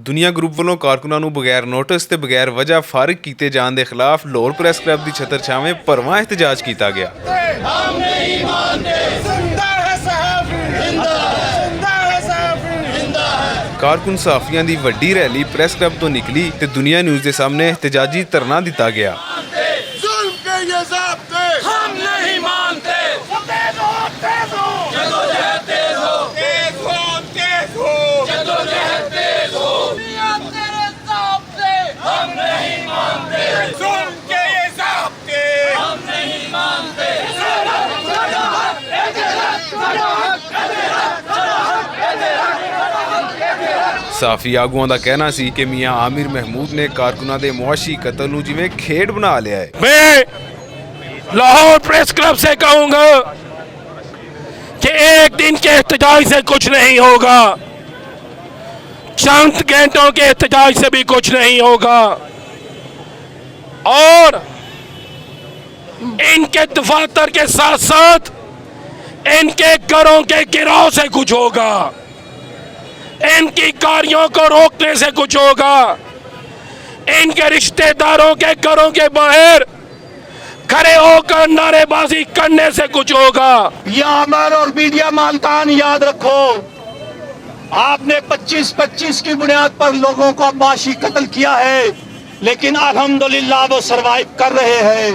दुनिया ग्रुप वालों कारकुनां नूं बगैर नोटिस ते बगैर वजह फारिग कीते जाण दे खिलाफ लाहौर प्रैस क्लब दी छतर छावें भरवां एहतजाज कीता गया। कारकुन सहाफियां दी वड्डी रैली प्रैस क्लब तो निकली ते दुनिया न्यूज़ दे सामने एहतजाजी धरना दिता गया। साफी आगुआं दा कहना सी कि मियां आमिर महमूद ने कारकुनां दे मुआशी कतल नूं जिवें खेड बना लिया है। मैं लाहौर प्रेस क्लब से कहूंगा कि एक दिन के एहतजाज से कुछ नहीं होगा, चंद घंटों के एहतजाज से भी कुछ नहीं होगा, और इनके दफातर के साथ साथ इनके घरों के गिराव से कुछ होगा, इनकी गाड़ियों को रोकने से कुछ होगा, इनके रिश्तेदारों के घरों के बाहर खड़े होकर नारेबाजी करने से कुछ होगा। ये आमर और मीडिया मालकान याद रखो, आपने 25-25 की बुनियाद पर लोगों को माशी कत्ल किया है, लेकिन अल्हम्दुलिल्लाह वो सरवाइव कर रहे हैं।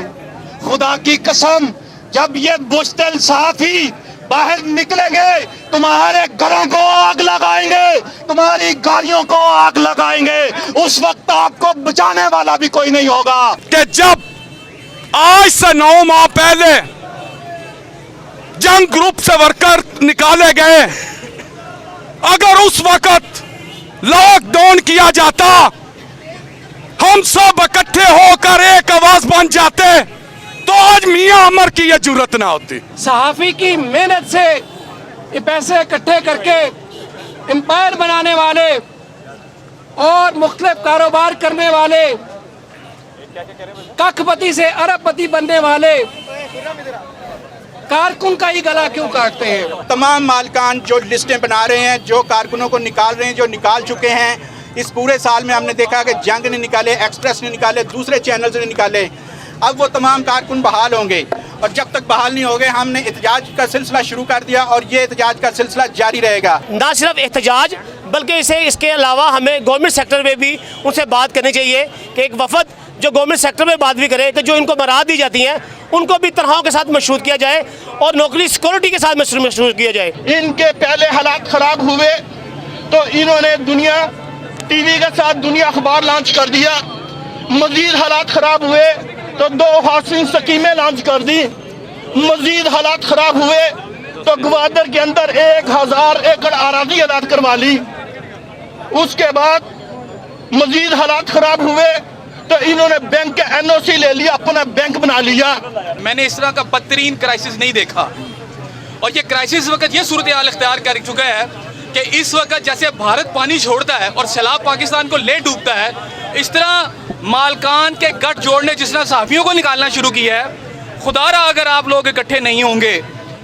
खुदा की कसम, जब ये बुश्तल सहाफी बाहर निकलेंगे तुम्हारे घरों को आग लगाएंगे, तुम्हारी गाड़ियों को आग लगाएंगे, उस वक्त आपको बचाने वाला भी कोई नहीं होगा। कि जब आज से 9 माह पहले जंग ग्रुप से वर्कर निकाले गए, अगर उस वक्त लॉकडाउन किया जाता, हम सब इकट्ठे होकर एक आवाज बन जाते, तो आज मियां अमर की यह जरूरत ना होती। सहाफी की मेहनत से ये पैसे इकट्ठे करके एम्पायर बनाने वाले और मुख्तलिफ कारोबार करने वाले, कखपति से अरबपति बनने वाले कारकुन का ही गला क्यों काटते हैं? तमाम मालकान जो लिस्टें बना रहे हैं, जो कारकुनों को निकाल रहे हैं, जो निकाल चुके हैं, इस पूरे साल में हमने देखा कि जंग ने निकाले, एक्सप्रेस ने निकाले, दूसरे चैनल्स ने निकाले। अब वो तमाम कारकुन बहाल होंगे, और जब तक बहाल नहीं होंगे हमने एहतजाज का सिलसिला शुरू कर दिया और ये एहतजाज का सिलसिला जारी रहेगा। ना सिर्फ एहतजाज बल्कि इसके अलावा हमें गवर्नमेंट सेक्टर में भी उनसे बात करनी चाहिए कि एक वफद जो गवर्नमेंट सेक्टर में बात भी करे कि जो इनको मराद दी जाती हैं उनको भी तनख्वाहों के साथ मशरूत किया जाए और नौकरी सिक्योरिटी के साथ मशरूत किया जाए। इनके पहले हालात खराब हुए तो इन्होंने दुनिया टीवी के साथ दुनिया अखबार लॉन्च कर दिया, मजीद हालात खराब हुए तो 2 हॉसिंग स्कीमें लॉन्च कर दी, मजीद हालात खराब हुए तो ग्वादर के अंदर 1000 एकड़ आराजी आजाद करवा ली, उसके बाद मजीद हालात खराब हुए तो इन्होंने बैंक के NOC ले लिया, अपना बैंक बना लिया। मैंने इस तरह का बदतरीन क्राइसिस नहीं देखा, और ये क्राइसिस वक्त ये सूरत हाल इख्तियार कर चुका है कि इस वक्त जैसे भारत पानी छोड़ता है और सैलाब पाकिस्तान को ले डूबता है, इस तरह मालकान के गठ जोड़ने जिस तरह सहाफियों को निकालना शुरू किया है। खुदारा अगर आप लोग इकट्ठे नहीं होंगे,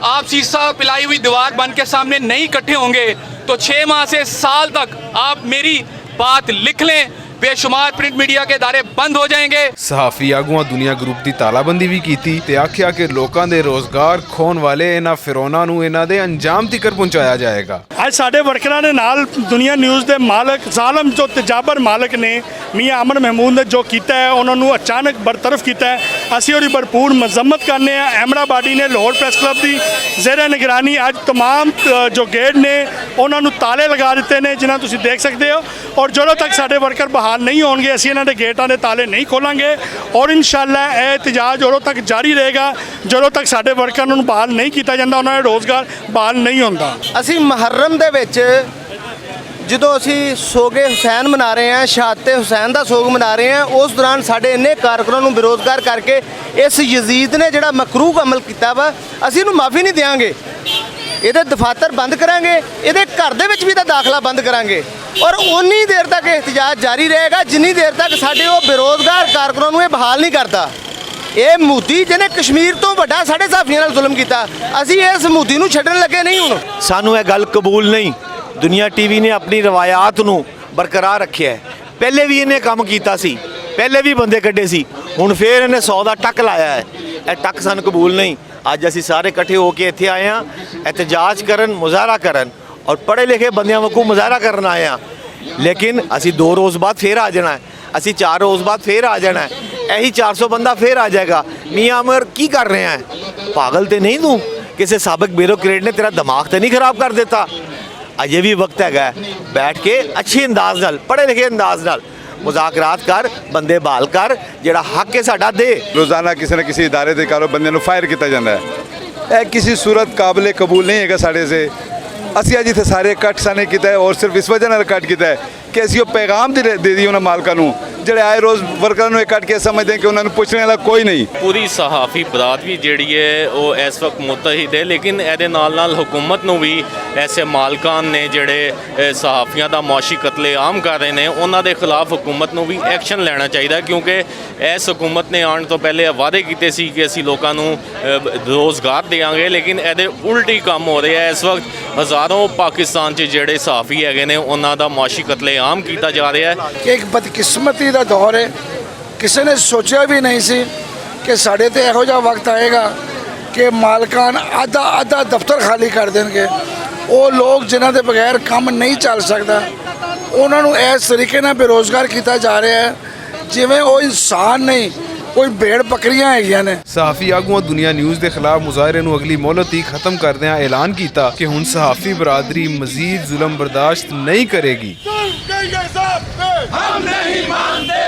आप शीशा पिलाई हुई दीवार बन के सामने नहीं इकट्ठे होंगे, तो 6 माह से साल तक आप मेरी बात लिख लें, बेशुमार प्रिंट मीडिया के इदारे बंद हो जाएंगे। सहाफी आगुआं दुनिया ग्रुप की तालाबंदी भी की ते आख्या कि लोगों के रोजगार खोन वाले इन्हां फिरौनां नूं इन्हां दे अंजाम तिकर पहुंचाया जाएगा। आज साडे वर्करां दे नाल दुनिया न्यूज़ के मालक जालम जो तजाबर मालक ने मियां अमर महमूद ने जो किया है, उन्होंने अचानक बरतरफ किया है, असीं उहदी भरपूर मजम्मत करने हैं। अहमदाबादी ने लाहौर प्रेस क्लब की ज़ेरे निगरानी अज तमाम जो गेट ने उन्होंने ताले लगा दिते हैं, जिन्हें तुसीं देख सकते हो, और जो तक साडे वर्कर बहाल नहीं होंगे असीं इन्हां दे गेटां दे ताले नहीं खोलांगे, और इंशाअल्लाह यह एहतजाज उदों तक जारी रहेगा ਜਦੋਂ तक साडे वर्कर नूं बहाल नहीं किया जाता, उन्होंने रोज़गार बहाल नहीं होंदा। असीं मुहर्रम दे विच ਜਦੋਂ ਅਸੀਂ ਸੋਗੇ ਹੁਸੈਨ ਮਨਾ ਰਹੇ ਹਾਂ, ਸ਼ਹਾਦਤ ਹੁਸੈਨ ਦਾ ਸੋਗ ਮਨਾ ਰਹੇ ਹਾਂ, ਉਸ ਦੌਰਾਨ ਸਾਡੇ ਇੰਨੇ ਕਾਰਕੁਨਾਂ ਨੂੰ ਬੇਰੁਜ਼ਗਾਰ ਕਰਕੇ ਇਸ ਯਜ਼ੀਦ ਨੇ ਜਿਹੜਾ ਮਕਰੂਹ ਅਮਲ ਕੀਤਾ ਵਾ, ਅਸੀਂ ਇਹਨੂੰ ਮਾਫੀ ਨਹੀਂ ਦੇਵਾਂਗੇ। ਇਹਦੇ ਦਫਾਤਰ ਬੰਦ ਕਰਾਂਗੇ, ਇਹਦੇ ਘਰ ਦੇ ਵਿੱਚ ਵੀ ਤਾਂ ਦਾਖਲਾ ਬੰਦ ਕਰਾਂਗੇ, ਔਰ ਉਨੀ ਦੇਰ ਤੱਕ ਇਹਤਜਾਜ ਜਾਰੀ ਰਹੇਗਾ ਜਿੰਨੀ ਦੇਰ ਤੱਕ ਸਾਡੇ ਉਹ ਬੇਰੁਜ਼ਗਾਰ ਕਾਰਕੁਨਾਂ ਨੂੰ ਇਹ ਬਹਾਲ ਨਹੀਂ ਕਰਦਾ। ਇਹ ਮੋਦੀ ਜਿਹਨੇ ਕਸ਼ਮੀਰ ਤੋਂ ਵੱਡਾ ਸਾਡੇ ਸਾਫੀਆਂ ਨਾਲ ਜ਼ੁਲਮ ਕੀਤਾ, ਅਸੀਂ ਇਸ ਮੋਦੀ ਨੂੰ ਛੱਡਣ ਲੱਗੇ ਨਹੀਂ। ਹੁਣ ਸਾਨੂੰ ਇਹ ਗੱਲ ਕਬੂਲ ਨਹੀਂ। ਦੁਨੀਆ ਟੀਵੀ ਨੇ ਆਪਣੀ ਰਵਾਇਤ ਨੂੰ ਬਰਕਰਾਰ ਰੱਖਿਆ ਹੈ। ਪਹਿਲੇ ਵੀ ਇਹਨੇ ਕੰਮ ਕੀਤਾ ਸੀ, ਪਹਿਲੇ ਵੀ ਬੰਦੇ ਕੱਢੇ ਸੀ, ਹੁਣ ਫੇਰ ਇਹਨੇ 100 ਦਾ ਟੱਕ ਲਾਇਆ ਹੈ। ਇਹ ਟੱਕ ਸਾਨੂੰ ਕਬੂਲ ਨਹੀਂ। ਅੱਜ ਅਸੀਂ ਸਾਰੇ ਇਕੱਠੇ ਹੋ ਕੇ ਇੱਥੇ ਆਏ ਹਾਂ ਇhtਜਾਜ ਕਰਨ, ਮੁਜ਼ਾਹਰਾ ਕਰਨ, ਔਰ ਪੜ੍ਹੇ ਲਿਖੇ ਬੰਦਿਆਂ ਵਾਂਗੂ ਮੁਜ਼ਾਹਰਾ ਕਰਨ ਆਏ ਹਾਂ। ਲੇਕਿਨ ਅਸੀਂ 2 ਰੋਜ਼ ਬਾਅਦ ਫੇਰ ਆ ਜਾਣਾ ਹੈ, ਅਸੀਂ 4 ਰੋਜ਼ ਬਾਅਦ ਫੇਰ ਆ ਜਾਣਾ ਹੈ। ਇਹੀ 400 ਬੰਦਾ ਫੇਰ ਆ ਜਾਏਗਾ। ਮੀਆਂ ਅਮਰ ਕੀ ਕਰ ਰਹੇ ਹੈ? ਪਾਗਲ ਤੇ ਨਹੀਂ ਤੂੰ? ਕਿਸੇ ਸਾਬਕ ਬਿਊਰੋਕਰੇਟ ਨੇ ਤੇਰਾ ਦਿਮਾਗ ਤੇ ਨਹੀਂ ਖਰਾਬ ਕਰ ਦਿੱਤਾ? ਅਜੇ ਵੀ ਵਕਤ ਹੈਗਾ, ਬੈਠ ਕੇ ਅੱਛੇ ਅੰਦਾਜ਼ ਨਾਲ, ਪੜ੍ਹੇ ਲਿਖੇ ਅੰਦਾਜ਼ ਨਾਲ ਮੁਜ਼ਾਕਰਾਤ ਕਰ, ਬੰਦੇ ਬਹਾਲ ਕਰ, ਜਿਹੜਾ ਹੱਕ ਹੈ ਸਾਡਾ ਦੇ। ਰੋਜ਼ਾਨਾ ਕਿਸੇ ਨਾ ਕਿਸੇ ਇਦਾਰੇ ਦੇ ਕਾਰੋ ਬੰਦੇ ਨੂੰ ਫਾਇਰ ਕੀਤਾ ਜਾਂਦਾ ਹੈ। ਇਹ ਕਿਸੇ ਸੂਰਤ ਕਾਬਲੇ ਕਬੂਲ ਨਹੀਂ ਹੈਗਾ ਸਾਡੇ ਸੇ। ਅਸੀਂ ਅੱਜ ਇੱਥੇ ਸਾਰੇ ਇਕੱਠ ਸਾਨੇ ਕੀਤਾ ਹੈ, ਔਰ ਸਿਰਫ ਇਸ ਵਜ੍ਹਾ ਨਾਲ ਇਕੱਠ ਕੀਤਾ ਹੈ ਕਿ ਅਸੀਂ ਉਹ ਪੈਗਾਮ ਦੇ ਦਈਏ ਉਹਨਾਂ ਮਾਲਕਾਂ ਨੂੰ ਜਿਹੜੇ ਆਏ ਰੋਜ਼ ਵਰਕਰਾਂ ਨੂੰ ਇਕੱਠ ਕੇ ਸਮਝਦੇ ਕਿ ਉਹਨਾਂ ਨੂੰ ਪੁੱਛਣ ਵਾਲਾ ਕੋਈ ਨਹੀਂ। ਪੂਰੀ ਸਹਾਫੀ ਬਰਾਦਰੀ ਜਿਹੜੀ ਹੈ ਉਹ ਇਸ ਵਕਤ ਮੁਤਹਿਦ ਹੈ, ਲੇਕਿਨ ਇਹਦੇ ਨਾਲ ਹੁਕੂਮਤ ਨੂੰ ਵੀ ਐਸੇ ਮਾਲਕਾਂ ਨੇ ਜਿਹੜੇ ਸਹਾਫੀਆਂ ਦਾ ਮੁਆਸ਼ੀ ਕਤਲੇਆਮ ਕਰ ਰਹੇ ਨੇ, ਉਹਨਾਂ ਦੇ ਖਿਲਾਫ ਹੁਕੂਮਤ ਨੂੰ ਵੀ ਐਕਸ਼ਨ ਲੈਣਾ ਚਾਹੀਦਾ, ਕਿਉਂਕਿ ਇਸ ਹੁਕੂਮਤ ਨੇ ਆਉਣ ਤੋਂ ਪਹਿਲੇ ਵਾਅਦੇ ਕੀਤੇ ਸੀ ਕਿ ਅਸੀਂ ਲੋਕਾਂ ਨੂੰ ਰੋਜ਼ਗਾਰ ਦੇਵਾਂਗੇ, ਲੇਕਿਨ ਇਹਦੇ ਉਲਟੀ ਕੰਮ ਹੋ ਰਿਹਾ। ਇਸ ਵਕਤ ਹਜ਼ਾਰਾਂ ਪਾਕਿਸਤਾਨ 'ਚ ਜਿਹੜੇ ਸਹਾਫੀ ਹੈਗੇ ਨੇ ਉਹਨਾਂ ਦਾ ਮੁਆਸ਼ੀ ਕਤਲੇਆਮ ਕੀਤਾ ਜਾ ਰਿਹਾ ਹੈ। ਕਿ ਇੱਕ ਬਦਕਿਸਮਤੀ ਦਾ ਦੌਰ ਹੈ। ਕਿਸੇ ਨੇ ਸੋਚਿਆ ਵੀ ਨਹੀਂ ਸੀ ਕਿ ਸਾਡੇ ਤੇ ਇਹੋ ਜਿਹਾ ਵਕਤ ਆਏਗਾ ਕਿ ਮਾਲਕਾਨ ਅੱਧਾ ਦਫ਼ਤਰ ਖਾਲੀ ਕਰ ਦੇਣਗੇ। ਉਹ ਲੋਕ ਜਿਨ੍ਹਾਂ ਦੇ ਬਗੈਰ ਕੰਮ ਨਹੀਂ ਚੱਲ ਸਕਦਾ, ਉਹਨਾਂ ਨੂੰ ਇਸ ਤਰੀਕੇ ਨਾਲ ਬੇਰੁਜ਼ਗਾਰ ਕੀਤਾ ਜਾ ਰਿਹਾ ਹੈ ਜਿਵੇਂ ਉਹ ਇਨਸਾਨ ਨਹੀਂ, ਕੋਈ ਭੇੜ ਬੱਕਰੀਆਂ ਹੈਗੀਆਂ ਨੇ। ਸਹਾਫੀ ਆਗੂਆਂ ਦੁਨੀਆ ਨਿਊਜ਼ ਦੇ ਖਿਲਾਫ ਮੁਜ਼ਾਹਰੇ ਨੂੰ ਅਗਲੀ ਮੋਹਲਤ ਹੀ ਖਤਮ ਕਰਦਿਆਂ ਐਲਾਨ ਕੀਤਾ ਕਿ ਹੁਣ ਸਹਾਫੀ ਬਰਾਦਰੀ ਮਜ਼ੀਦ ਜ਼ੁਲਮ ਬਰਦਾਸ਼ਤ ਨਹੀਂ ਕਰੇਗੀ। हम नहीं मानते।